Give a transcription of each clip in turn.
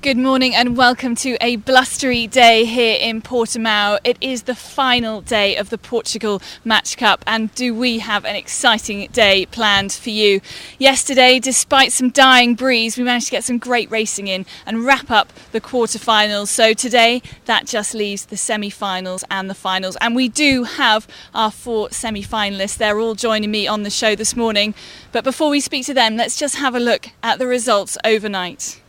Good morning and welcome to a blustery day here in Portimao. It is the final day of the Portugal Match Cup, and do we have an exciting day planned for you. Yesterday, despite some dying breeze, we managed to get some great racing in and wrap up the quarterfinals. So today, that just leaves the semi-finals and the finals. And we do have our 4 semi-finalists. They're all joining me on the show this morning. But before we speak to them, let's just have a look at the results overnight.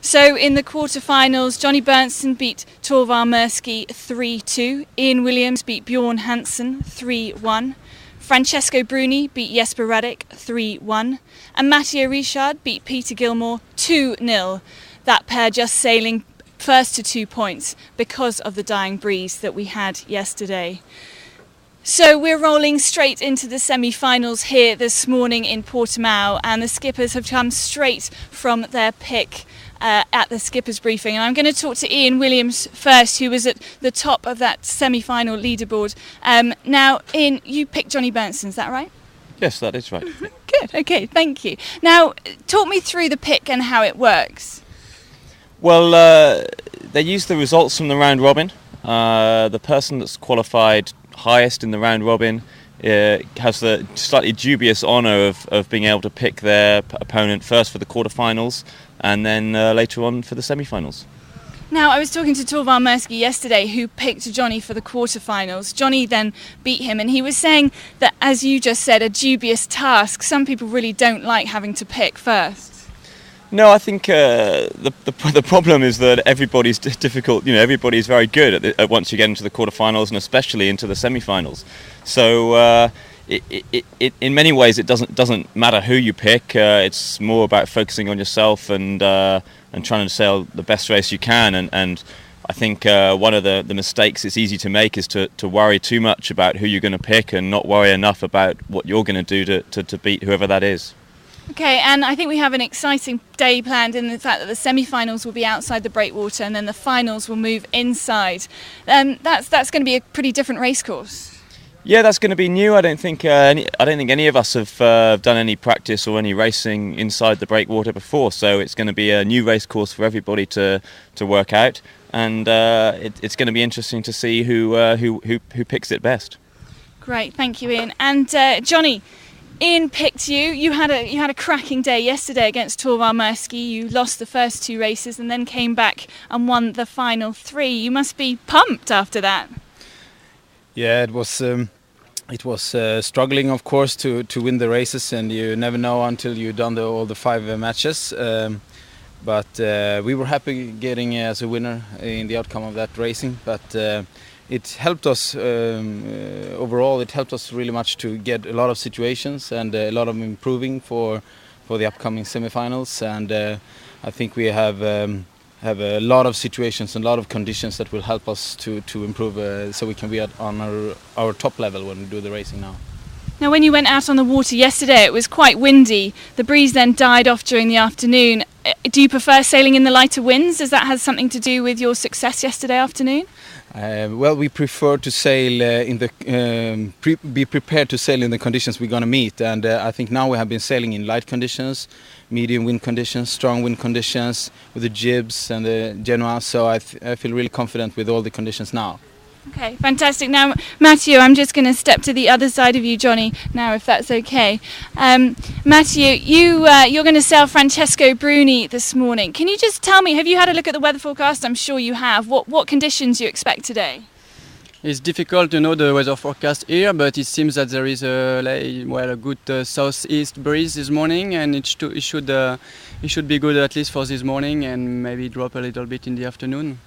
So in the quarterfinals, Johnny Berntsen beat Torvar Mirsky 3-2. Ian Williams beat Bjorn Hansen 3-1. Francesco Bruni beat Jesper Radic 3-1. And Matteo Richard beat Peter Gilmore 2-0. That pair just sailing first to 2 points because of the dying breeze that we had yesterday. So we're rolling straight into the semi-finals here this morning in Portimao, and the skippers have come straight from their pick at the skipper's briefing. And I'm going to talk to Ian Williams first, who was at the top of that semi-final leaderboard. Now, Ian, you picked Johnny Berntsen, is that right? Yes, that is right. Good, okay, thank you. Now, talk me through the pick and how it works. Well, they used the results from the round robin. The person that's qualified highest in the round robin has the slightly dubious honour of being able to pick their opponent first for the quarterfinals and then later on for the semi-finals. Now, I was talking to Torvar Mirsky yesterday, who picked Johnny for the quarterfinals. Johnny then beat him, and he was saying that, as you just said, a dubious task. Some people really don't like having to pick first. No, I think the problem is that everybody's difficult. You know, everybody's very good at once you get into the quarterfinals and especially into the semi-finals. So in many ways, it doesn't matter who you pick. It's more about focusing on yourself and trying to sail the best race you can. And I think one of the mistakes it's easy to make is to worry too much about who you're going to pick and not worry enough about what you're going to do to beat whoever that is. Okay, and I think we have an exciting day planned in the fact that the semi-finals will be outside the breakwater and then the finals will move inside. That's going to be a pretty different race course. Yeah, that's going to be new. I don't think any of us have done any practice or any racing inside the breakwater before, so it's going to be a new race course for everybody to work out, and it's going to be interesting to see who picks it best. Great, thank you, Ian. And Johnny, Ian picked you. You had a cracking day yesterday against Torvar Mirsky. You lost the first 2 races and then came back and won the final 3. You must be pumped after that. Yeah, it was struggling, of course, to win the races, and you never know until you've done all the 5 matches. But we were happy getting as a winner in the outcome of that racing. But it helped us overall. It helped us really much to get a lot of situations and a lot of improving for the upcoming semi-finals. And I think we have a lot of situations and a lot of conditions that will help us to improve, so we can be on our top level when we do the racing now. Now, when you went out on the water yesterday, it was quite windy. The breeze then died off during the afternoon. Do you prefer sailing in the lighter winds? Does that have something to do with your success yesterday afternoon? Well, we prefer to sail be prepared to sail in the conditions we're going to meet, and I think now we have been sailing in light conditions, medium wind conditions, strong wind conditions with the jibs and the Genoa, so I feel really confident with all the conditions now. Okay, fantastic. Now, Matteo, I'm just going to step to the other side of you, Johnny, now, if that's okay. Matteo, you're going to sail Francesco Bruni this morning. Can you just tell me, have you had a look at the weather forecast? I'm sure you have. What conditions you expect today? It's difficult to know the weather forecast here, but it seems that there is a good southeast breeze this morning, and it should be good at least for this morning, and maybe drop a little bit in the afternoon.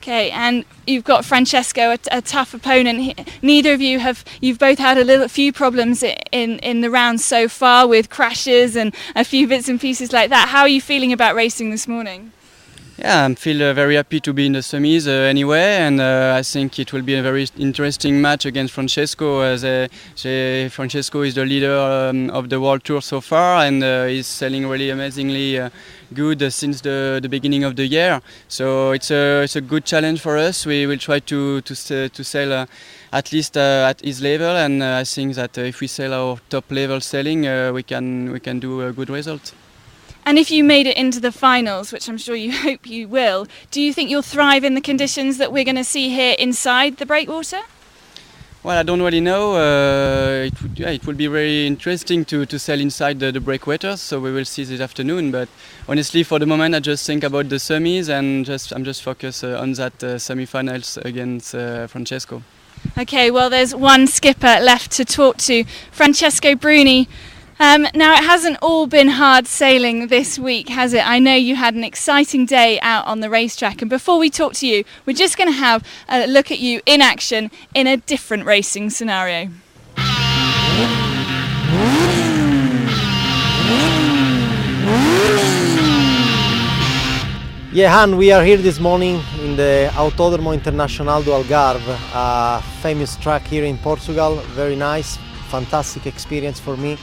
Okay, and you've got Francesco, a tough opponent. Neither of you you've both had a few problems in the rounds so far with crashes and a few bits and pieces like that. How are you feeling about racing this morning? Yeah, I feel very happy to be in the semis anyway, and I think it will be a very interesting match against Francesco. Francesco is the leader of the World Tour so far, and he's selling really amazingly good since the beginning of the year. So it's a good challenge for us. We will try to sell at least at his level, and I think that if we sell our top level selling, we can do a good result. And if you made it into the finals, which I'm sure you hope you will, do you think you'll thrive in the conditions that we're going to see here inside the breakwater? Well, I don't really know. It will be very interesting to sail inside the breakwaters, so we will see this afternoon. But honestly, for the moment, I just think about the semis, and I'm just focused on that semi-finals against Francesco. Okay, well, there's one skipper left to talk to, Francesco Bruni. Now, it hasn't all been hard sailing this week, has it? I know you had an exciting day out on the racetrack, and before we talk to you, we're just going to have a look at you in action in a different racing scenario. Yeah, Han, we are here this morning in the Autódromo Internacional do Algarve, a famous track here in Portugal. Very nice, fantastic experience for me.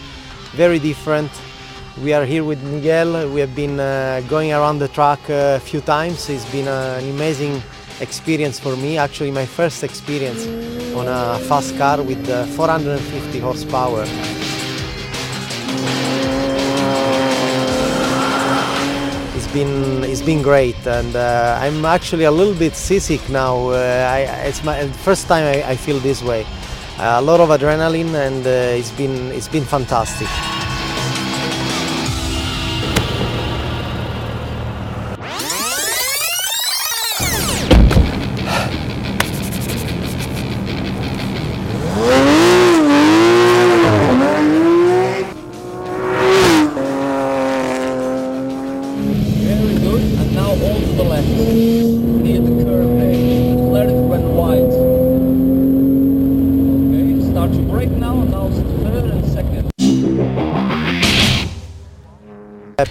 Very different. We are here with Miguel. We have been going around the track a few times. It's been an amazing experience for me. Actually, my first experience on a fast car with 450 horsepower. It's been great, and I'm actually a little bit seasick now. It's my first time I feel this way. A lot of adrenaline, and it's been fantastic. Very good, and now all to the left. Near the curve there. Let it run wide. Start to brake now third and second.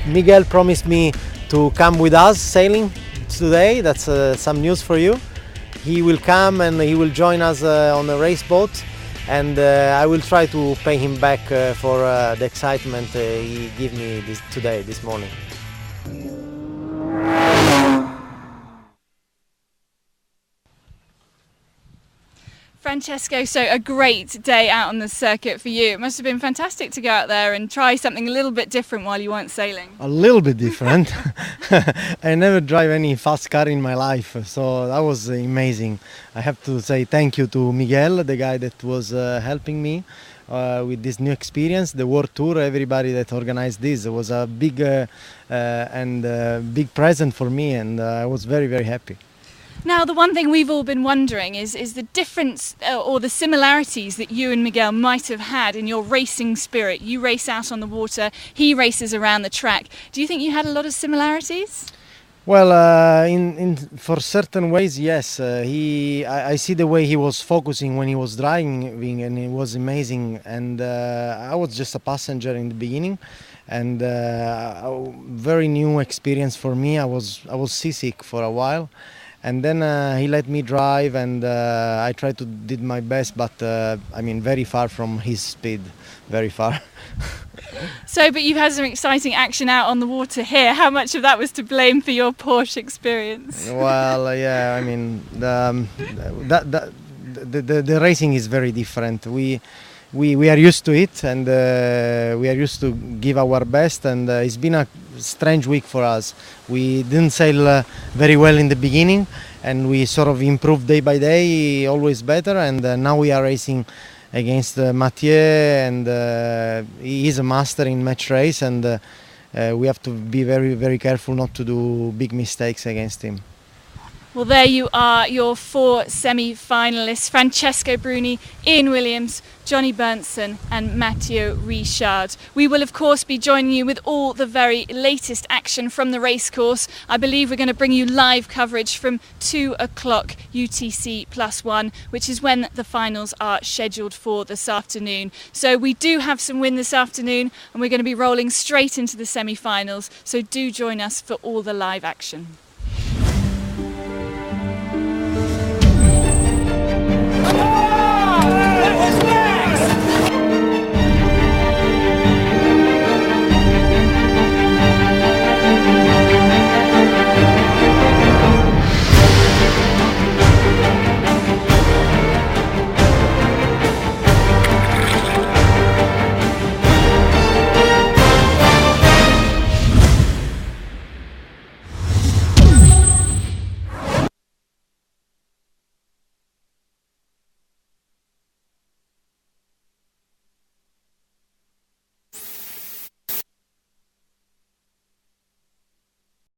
Miguel promised me to come with us sailing today. That's some news for you. He will come and he will join us on a race boat, and I will try to pay him back for the excitement he gave me this morning. Francesco, so a great day out on the circuit for you. It must have been fantastic to go out there and try something a little bit different while you weren't sailing. A little bit different. I never drive any fast car in my life, so that was amazing. I have to say thank you to Miguel, the guy that was helping me with this new experience, the World Tour. Everybody that organized this, it was a big big present for me, and I was very, very happy. Now, the one thing we've all been wondering is the difference or the similarities that you and Miguel might have had in your racing spirit. You race out on the water, he races around the track. Do you think you had a lot of similarities? Well, for certain ways, yes. I see the way he was focusing when he was driving, and it was amazing. And I was just a passenger in the beginning, and a very new experience for me. I was seasick for a while. And then he let me drive, and I tried to did my best, but I mean, very far from his speed, very far. So, but you've had some exciting action out on the water here. How much of that was to blame for your Porsche experience? Well, yeah, I mean, the racing is very different. We are used to it, and we are used to give our best, and it's been a strange week for us. We didn't sail very well in the beginning, and we sort of improved day by day, always better, and now we are racing against Mathieu, and he is a master in match race, and we have to be very, very careful not to do big mistakes against him. Well, there you are, your 4 semi-finalists: Francesco Bruni, Ian Williams, Johnny Berntsen and Matteo Richard. We will of course be joining you with all the very latest action from the racecourse. I believe we're going to bring you live coverage from 2 o'clock UTC +1, which is when the finals are scheduled for this afternoon. So we do have some wind this afternoon and we're going to be rolling straight into the semi-finals, so do join us for all the live action.